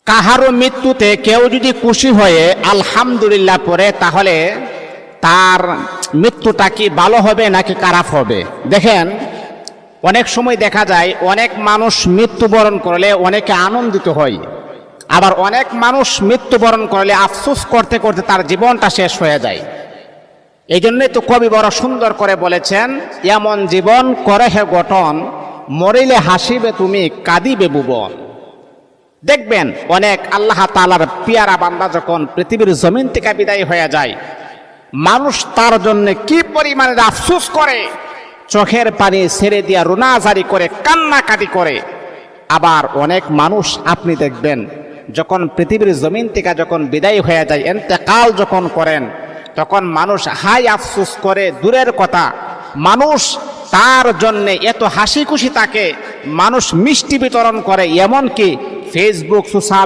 কাহারও মৃত্যুতে কেউ যদি খুশি হয়ে আলহামদুলিল্লাহ পড়ে, তাহলে তার মৃত্যুটা কি ভালো হবে নাকি খারাপ হবে? দেখেন, অনেক সময় দেখা যায় অনেক মানুষ মৃত্যুবরণ করলে অনেকে আনন্দিত হয়, আবার অনেক মানুষ মৃত্যুবরণ করলে আফসোস করতে করতে তার জীবনটা শেষ হয়ে যায়। এই জন্যই তো কবি বড় সুন্দর করে বলেছেন, এমন জীবন করে হে গঠন, মরিলে হাসিবে তুমি কাঁদিবে ভুবন। দেখবেন অনেক আল্লাহ তাআলার পিয়ারা বান্দা যখন পৃথিবীর জমিন থেকে বিদায় হয়ে যায়, মানুষ তার জন্য কি পরিমাণের আফসোস করে, চোখের পানি ছেড়ে দিয়া রুনাজারি করে, কান্নাকাটি করে। আবার অনেক মানুষ আপনি দেখবেন যখন পৃথিবীর জমিন থেকে যখন বিদায় হয়ে যায়, ইন্তেকাল যখন করেন, তখন মানুষ হাই আফসোস করে দূরের কথা, মানুষ তার জন্য এত হাসি খুশি থাকে, মানুষ মিষ্টি বিতরণ করে, এমনকি ফেসবুক সোশ্যাল